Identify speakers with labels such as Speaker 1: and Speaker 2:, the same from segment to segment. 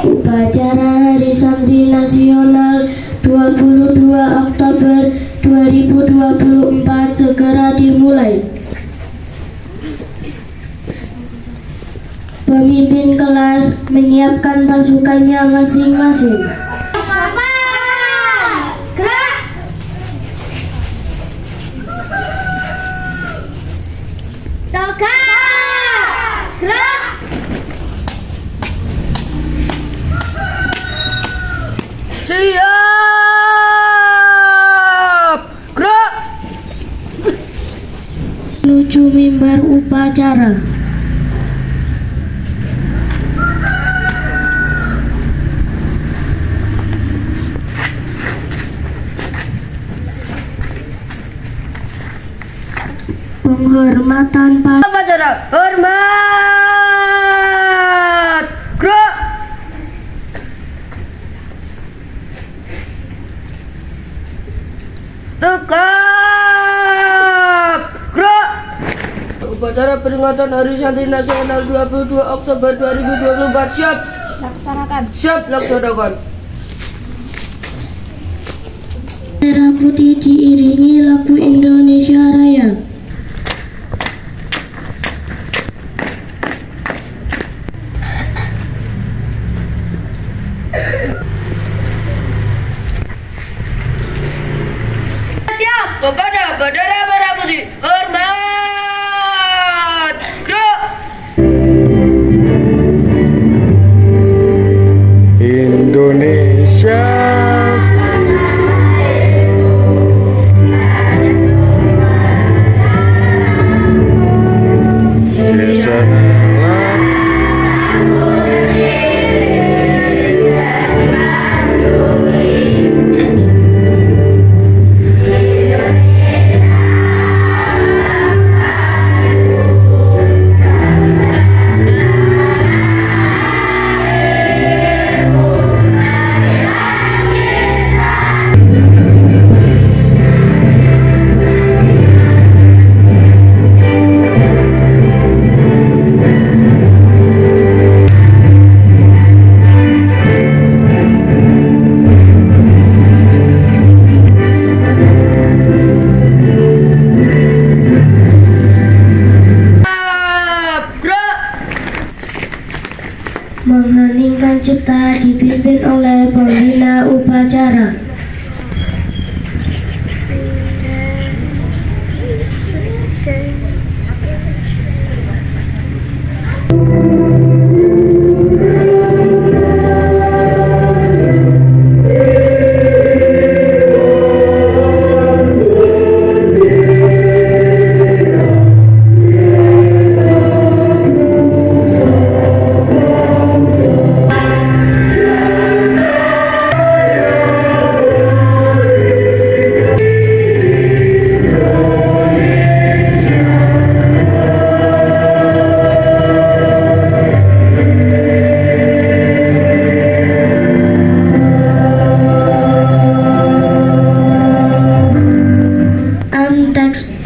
Speaker 1: Upacara Hari Santri Nasional 22 Oktober 2024 segera dimulai. Pemimpin kelas menyiapkan pasukannya masing-masing.
Speaker 2: Siap, gerak.
Speaker 1: Menuju mimbar upacara. Penghormatan
Speaker 2: upacara. Hormat, gerak. Tegap, gerak. Upacara peringatan Hari Santri Nasional 22 Oktober 2024 siap
Speaker 3: Laksanakan.
Speaker 2: Siap laksanakan.
Speaker 1: merah putih diiringi lagu Indonesia Raya.
Speaker 2: Siap kepada bendera merah putih. Hormat, gerak.
Speaker 4: Indonesia.
Speaker 1: Mengheningkan cipta dipimpin oleh pembina upacara.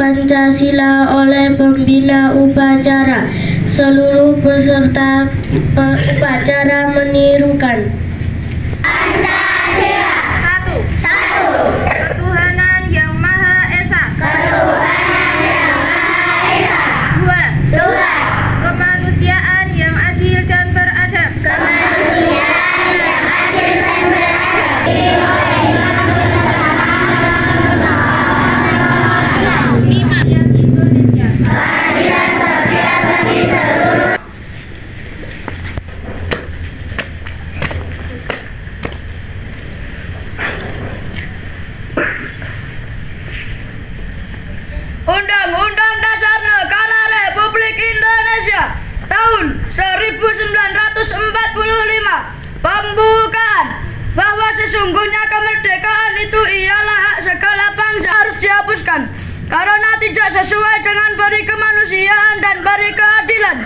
Speaker 1: Pancasila oleh pembina upacara. Seluruh peserta upacara menirukan.
Speaker 3: Pancasila. Satu. Ketuhanan Yang Maha Esa. Dua. Kemanusiaan yang adil dan beradab.
Speaker 2: Undang-Undang Dasar Negara Republik Indonesia tahun 1945 pembukaan bahwa sesungguhnya kemerdekaan itu ialah hak segala bangsa harus dihapuskan karena tidak sesuai dengan peri kemanusiaan dan peri keadilan.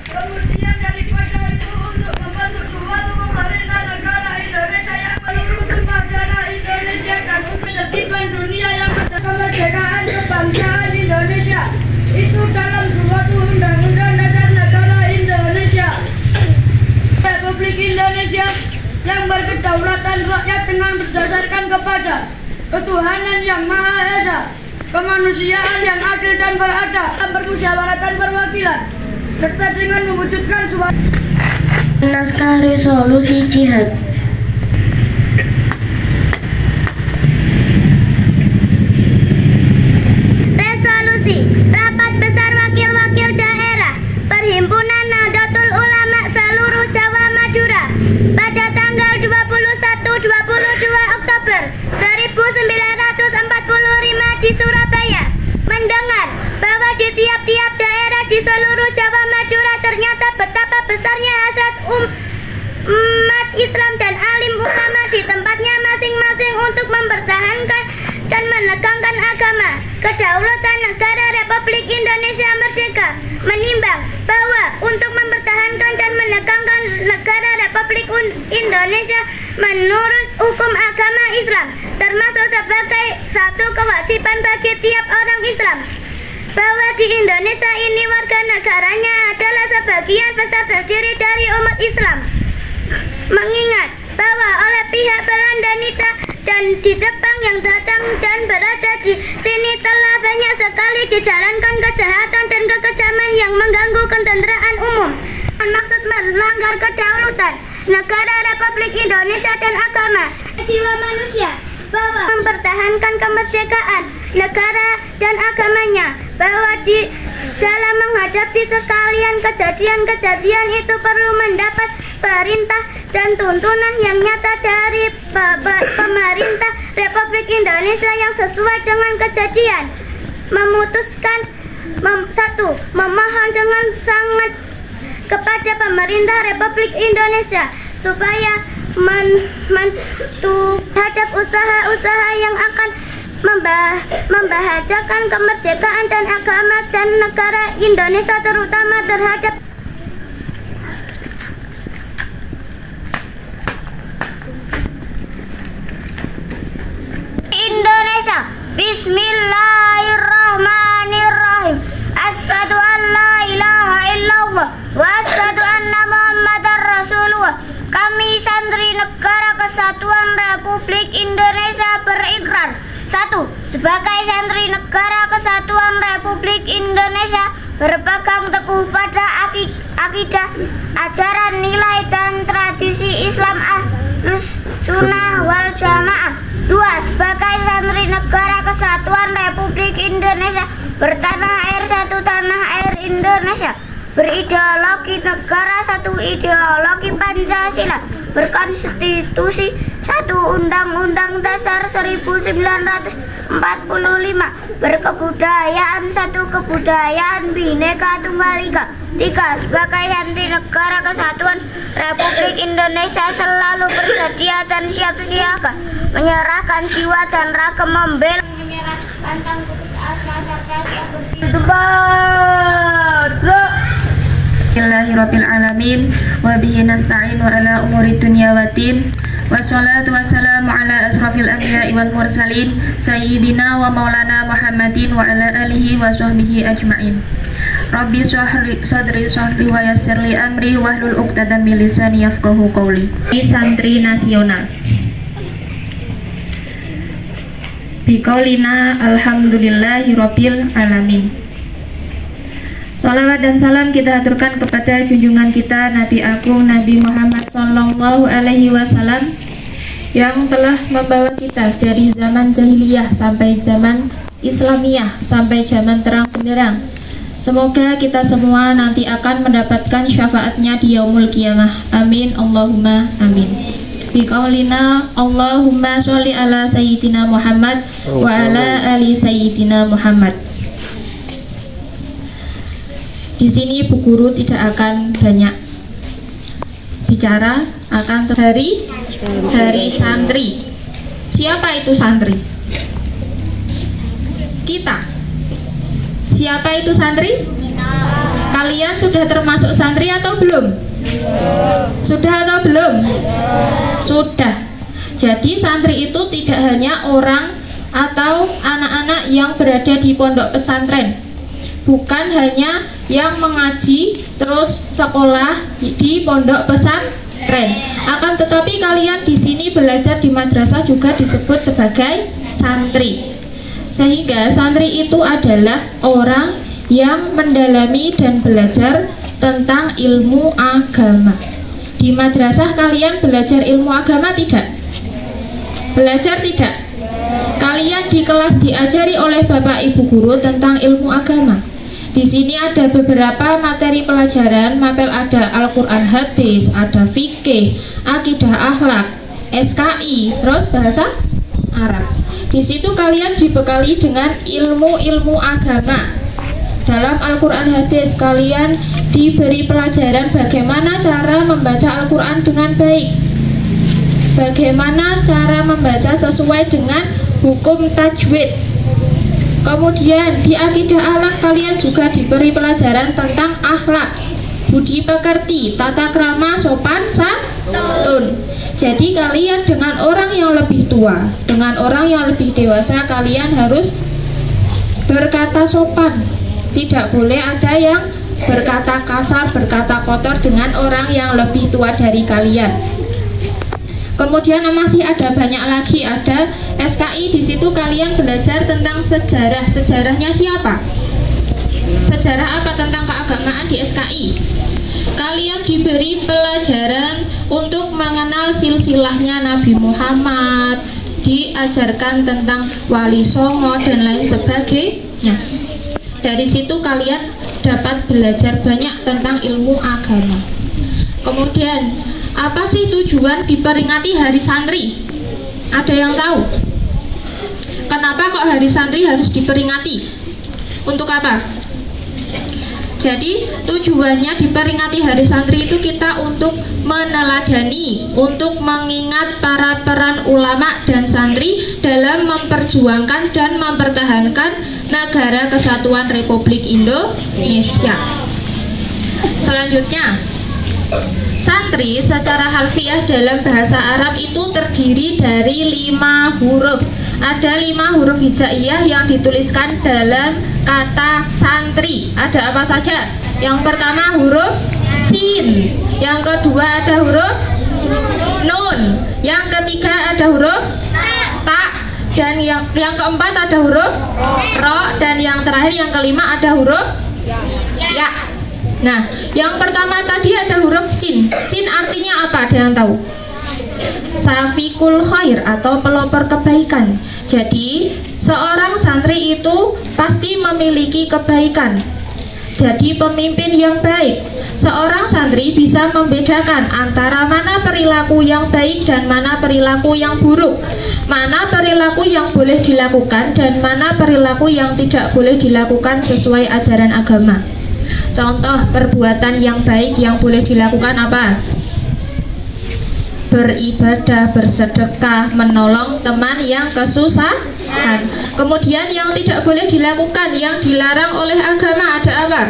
Speaker 2: Kemudian daripada itu untuk membentuk suatu pemerintah negara Indonesia yang meluruskan darah Indonesia dan ketertiban dunia yang kemerdekaan kebangsaan Indonesia itu dalam suatu undang-undang dasar negara Indonesia Republik Indonesia ketuhanan yang Maha Esa, kemanusiaan yang adil dan beradab, permusyawaratan perwakilan, serta dengan mewujudkan suatu
Speaker 1: naskah resolusi jihad.
Speaker 4: Resolusi Rapat Besar Wakil-Wakil Daerah Perhimpunan Nahdlatul Ulama seluruh Jawa Madura pada tanggal 21-22 Oktober 1945 di Surabaya mendengar bahwa di tiap-tiap daerah di seluruh Jawa Madura ternyata betapa besarnya hasrat umat Islam dan alim ulama di tempatnya masing-masing untuk mempertahankan dan menegakkan agama kedaulatan negara Republik Indonesia merdeka, menimbang bahwa untuk mempertahankan dan menegakkan negara Republik Indonesia menurut hukum agama Islam termasuk sebagai satu kewajiban bagi tiap orang Islam, bahwa di Indonesia ini warga negaranya adalah sebagian besar terdiri dari umat Islam, mengingat bahwa oleh pihak Belanda dan di Jepang yang datang dan berada di sini telah banyak sekali dijalankan kejahatan dan kekejaman yang mengganggu ketenteraan umum dengan maksud melanggar kedaulatan negara Republik Indonesia dan agama jiwa manusia, bahwa mempertahankan kemerdekaan negara dan agamanya, bahwa di dalam menghadapi sekalian kejadian-kejadian itu perlu mendapat perintah dan tuntunan yang nyata dari pemerintah Republik Indonesia yang sesuai dengan kejadian. Memutuskan satu, memohon dengan sangat kepada pemerintah Republik Indonesia supaya terhadap usaha-usaha yang akan membahayakan kemerdekaan dan agama dan negara Indonesia, terutama terhadap Indonesia. Bismillahirrahmanirrahim. Asyhadu an la ilaha illallah wa asyhadu anna Muhammadar Rasulullah. Kami santri Negara Kesatuan Republik Indonesia berikrar: 1. Sebagai santri Negara Kesatuan Republik Indonesia berpegang teguh pada akidah, ajaran, nilai dan tradisi Islam Ahlus Sunnah wal Jamaah. 2. Sebagai santri Negara Kesatuan Republik Indonesia bertanah air satu tanah air Indonesia, berideologi negara satu ideologi Pancasila, berkonstitusi satu Undang-Undang Dasar 1945, berkebudayaan satu kebudayaan Bhinneka Tunggal Ika. 3. Sebagai santri Negara Kesatuan Republik Indonesia selalu bersedia dan siap siaga menyerahkan jiwa dan raga membela pantang putus asa serta siap
Speaker 5: Bismillahirrahmanirrahim. Wa bihi nasta'in wa ala umuri dunya waddin. Wassalatu wassalamu ala asrafil anbiya'i wal mursalin sayyidina wa maulana Muhammadin wa ala alihi wa sahbihi ajma'in. Rabbi sadri sahli wa yassirli amri wahlul 'uqdatam min lisani yafqahu qawli. Santri nasional. Biqaulina alhamdulillahi rabbil alamin. Salawat dan salam kita aturkan kepada junjungan kita Nabi Agung Nabi Muhammad Sallallahu Alaihi Wasallam yang telah membawa kita dari zaman jahiliyah sampai zaman Islamiyah sampai zaman terang benderang. Semoga kita semua nanti akan mendapatkan syafaatnya di yaumul qiyamah. Amin Allahumma amin. Biqaulina Allahumma sholli ala sayyidina Muhammad wa ala ali sayyidina Muhammad. Di sini Bu Guru tidak akan banyak bicara, akan hari santri. Siapa itu santri? Kita. Siapa itu santri? Kalian sudah termasuk santri atau belum? Sudah atau belum? Sudah. Jadi santri itu tidak hanya orang atau anak-anak yang berada di pondok pesantren, bukan hanya yang mengaji terus sekolah di pondok pesantren. Akan tetapi kalian di sini belajar di madrasah juga disebut sebagai santri. Sehingga santri itu adalah orang yang mendalami dan belajar tentang ilmu agama. Di madrasah kalian belajar ilmu agama tidak? Belajar tidak? Kalian di kelas diajari oleh Bapak Ibu guru tentang ilmu agama. Di sini ada beberapa materi pelajaran, mapel ada Al-Quran hadis, ada fikih, akidah akhlak, SKI, terus bahasa Arab. Di situ kalian dibekali dengan ilmu-ilmu agama. Dalam Al-Quran hadis kalian diberi pelajaran bagaimana cara membaca Al-Quran dengan baik, bagaimana cara membaca sesuai dengan hukum tajwid. Kemudian di akidah akhlak kalian juga diberi pelajaran tentang akhlak, budi pekerti, tata krama, sopan santun. Jadi kalian dengan orang yang lebih tua, dengan orang yang lebih dewasa, kalian harus berkata sopan. Tidak boleh ada yang berkata kasar, berkata kotor dengan orang yang lebih tua dari kalian. Kemudian masih ada banyak lagi, ada SKI. Di situ kalian belajar tentang sejarah. Sejarahnya siapa? Sejarah apa tentang keagamaan di SKI? Kalian diberi pelajaran untuk mengenal silsilahnya Nabi Muhammad, diajarkan tentang Wali Songo dan lain sebagainya. Dari situ kalian dapat belajar banyak tentang ilmu agama. Kemudian apa sih tujuan diperingati Hari Santri? Ada yang tahu? Kenapa kok Hari Santri harus diperingati? Untuk apa? Jadi tujuannya diperingati Hari Santri itu kita untuk meneladani, untuk mengingat para peran ulama dan santri dalam memperjuangkan dan mempertahankan negara kesatuan Republik Indonesia. Selanjutnya, santri secara harfiah dalam bahasa Arab itu terdiri dari 5 huruf. Ada 5 huruf hijaiyah yang dituliskan dalam kata santri. Ada apa saja? Yang pertama huruf sin, yang kedua ada huruf nun, yang ketiga ada huruf ta, dan yang keempat ada huruf ro, dan yang terakhir yang kelima ada huruf ya. Nah, yang pertama tadi ada huruf sin. Sin artinya apa? Ada yang tahu? Safikul khair atau pelopor kebaikan. Jadi seorang santri itu pasti memiliki kebaikan. Jadi pemimpin yang baik. Seorang santri bisa membedakan antara mana perilaku yang baik dan mana perilaku yang buruk, mana perilaku yang boleh dilakukan dan mana perilaku yang tidak boleh dilakukan sesuai ajaran agama. Contoh perbuatan yang baik yang boleh dilakukan apa? Beribadah, bersedekah, menolong teman yang kesusahan. Kemudian yang tidak boleh dilakukan, yang dilarang oleh agama ada apa?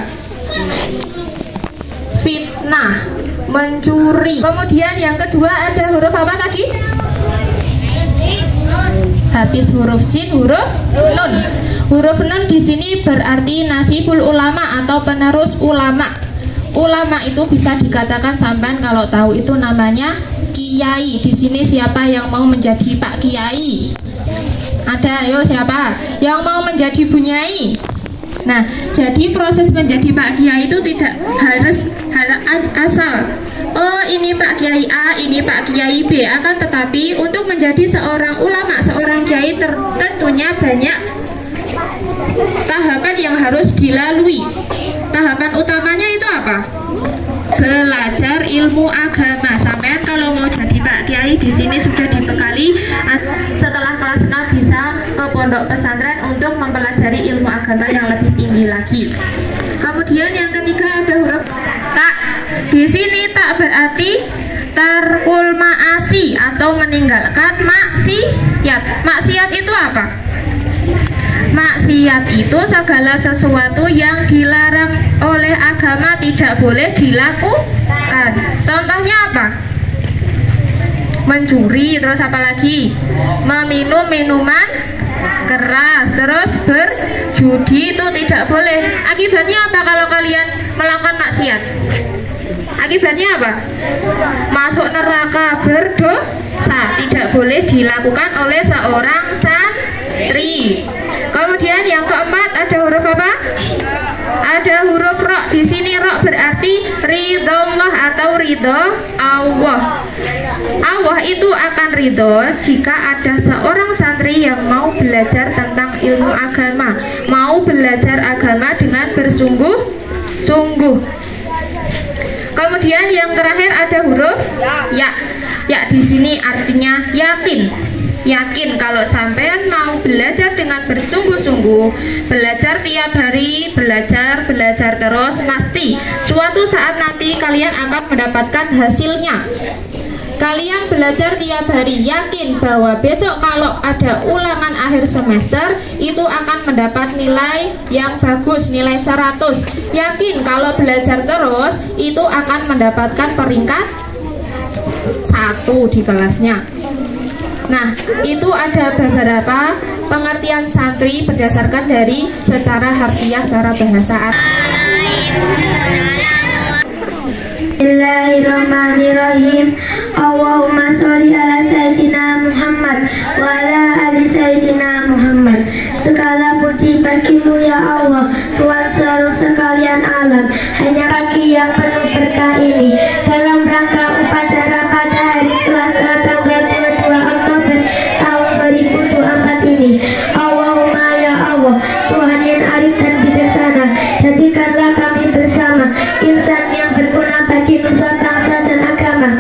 Speaker 5: Fitnah, mencuri. Kemudian yang kedua ada huruf apa tadi? Habis huruf sin, huruf nun. Huruf nun di sini berarti nasibul ulama atau penerus ulama. Ulama itu bisa dikatakan sampean kalau tahu itu namanya kiai. Di sini siapa yang mau menjadi Pak Kiai? Ada, ayo siapa yang mau menjadi Bunyai? Nah, jadi proses menjadi Pak Kiai itu tidak harus asal oh ini Pak Kiai A, ini Pak Kiai B, akan tetapi untuk menjadi seorang ulama, seorang kiai tentunya banyak tahapan yang harus dilalui. Tahapan utamanya itu apa? Belajar ilmu agama. Sampean kalau mau jadi Pak Kiai di sini sudah dibekali setelah kelas 6 bisa ke pondok pesantren untuk mempelajari ilmu agama yang lebih tinggi lagi. Kemudian yang ketiga ada huruf tak. Di sini tak berarti tarkul ma'asi atau meninggalkan maksiat. Maksiat itu apa? Maksiat itu segala sesuatu yang dilarang oleh agama tidak boleh dilakukan. Contohnya apa? Mencuri, terus apa lagi? Meminum minuman keras, terus berjudi itu tidak boleh. Akibatnya apa kalau kalian melakukan maksiat? Akibatnya apa? Masuk neraka, berdosa. Tidak boleh dilakukan oleh seorang santri. ri. Kemudian yang keempat ada huruf apa? Ada huruf ro. Di sini ro berarti ridhollah atau ridho Allah. Allah itu akan ridho jika ada seorang santri yang mau belajar tentang ilmu agama, mau belajar agama dengan bersungguh-sungguh. Kemudian yang terakhir ada huruf ya. Ya di sini artinya yakin. Yakin kalau sampean mau belajar dengan bersungguh-sungguh, belajar tiap hari, belajar terus, pasti suatu saat nanti kalian akan mendapatkan hasilnya. Kalian belajar tiap hari, yakin bahwa besok kalau ada ulangan akhir semester itu akan mendapat nilai yang bagus, nilai 100. Yakin kalau belajar terus itu akan mendapatkan peringkat 1 di kelasnya. Nah, itu ada beberapa pengertian santri berdasarkan dari secara harfiah, secara bahasa Arab.
Speaker 1: Bismillahirrahmanirrahim. Allahumma sholli ala Sayyidina Muhammad wa ala ali Sayyidina Muhammad. Segala puji bagimu ya Allah, Tuhan seluruh sekalian alam. Hanya pagi yang penuh berkah ini dalam rangka upacara pada hari Selasa tanggal 22 Oktober tahun 2024 ini. Allahumma ya Allah, Tuhan yang arif dan bijaksana, jadikanlah kami bersama insan yang berguna bagi nusa bangsa dan agama.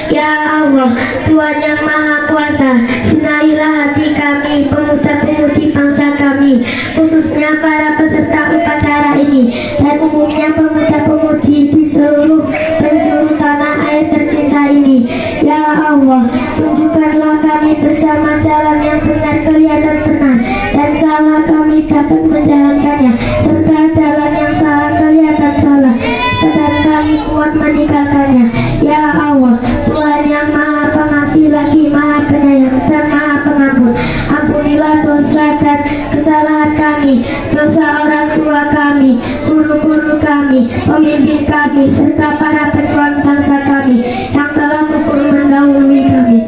Speaker 1: Ya Allah, Tuhan yang maha kuasa, sinarilah hati kami, pemuda-pemudi bangsa kami, khususnya para peserta upacara ini dan umumnya pemuda-pemudi di seluruh penjuru tanah air tercinta ini. Ya Allah, tunjukkanlah kami bersama jalan yang benar kelihatan benar dan salah kami dapat menjalankannya, serta jalan yang salah kelihatan salah dan kami kuat meninggalkannya. Ya Allah, Tuhan yang maha pengasih lagi maha penyayang dan maha pengampun, ampunilah dosa dan kesalahan kami, dosa orang tua kami, guru-guru kami, pemimpin kami, serta para pejuang bangsa kami yang telah pupur mendahului kami,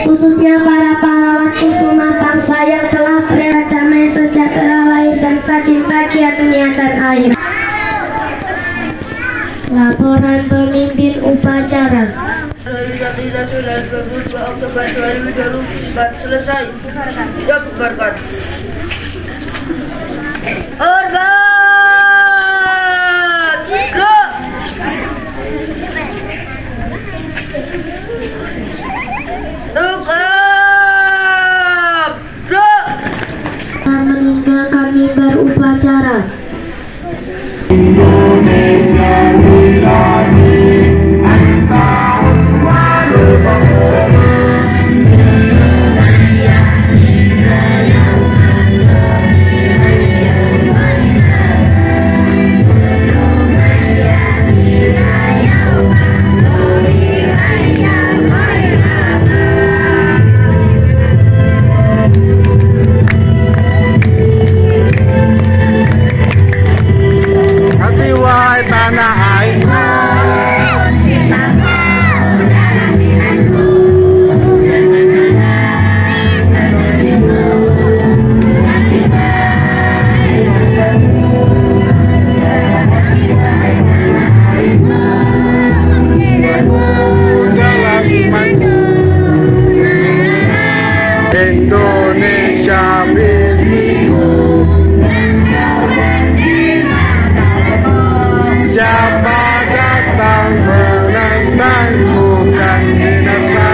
Speaker 1: khususnya para pahlawan kusuma bangsa yang telah berdamai sejahtera lahir dan batin bagian dunia dan akhir. Laporan pemimpin upacara.
Speaker 2: Realisasi nasional 22 Oktober 2024 selesai. Ya, bubarkan. Hormat! Gerak! Tukap! Gerak!
Speaker 1: Meninggalkan mimbar upacara.
Speaker 6: Hati wahai tanah airku, Indonesia milikku. Siapa datang menentangmu kan binasa.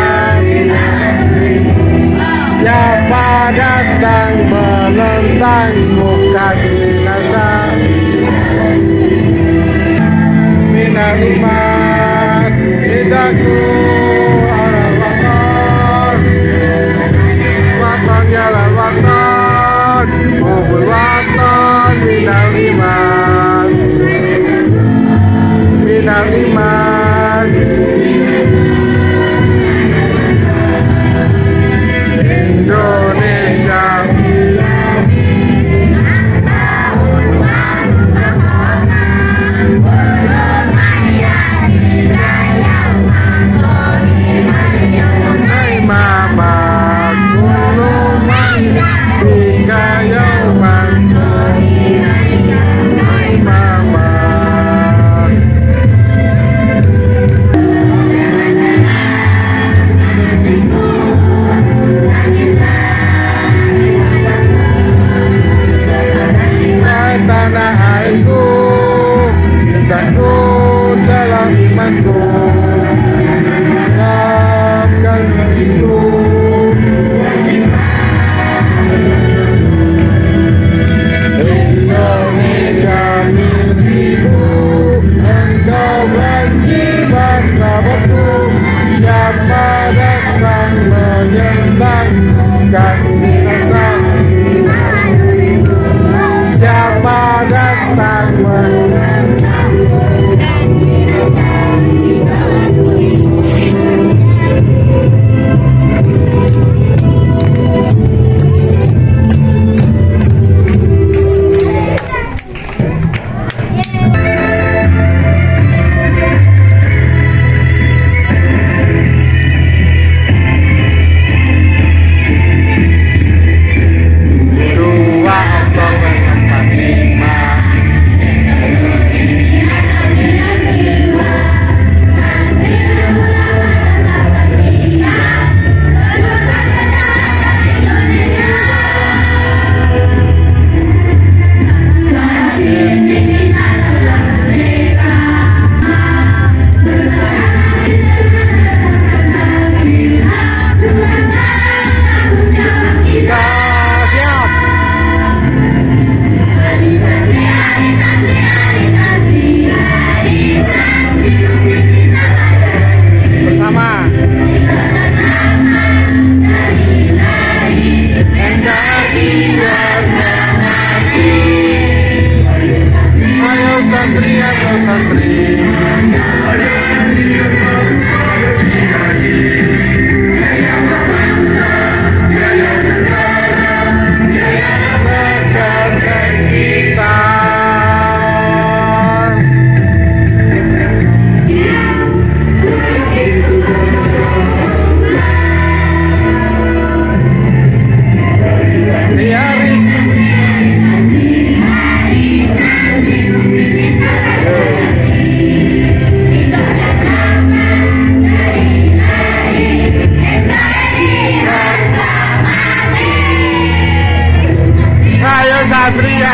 Speaker 6: Siapa datang menentangmu kan binasa. Minal iman lidahku jalan watan, mobil watan, minal iman, minal iman. Indonesia. Mama, zamanku, maafkan hatiku. Indonesia mimpiku, engkau berkibar kabarku. Siapa datang menyentangkan binasa, siapa datang menyentangkan binasa.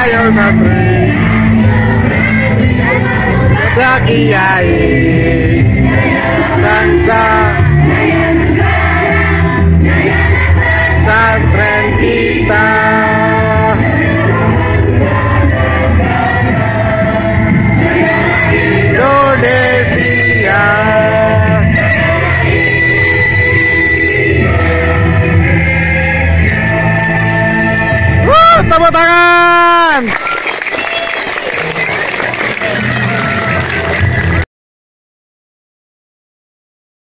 Speaker 6: Ayo santri, ada kiai, bangsa, santren kita. Indonesia. Tepuk tangan.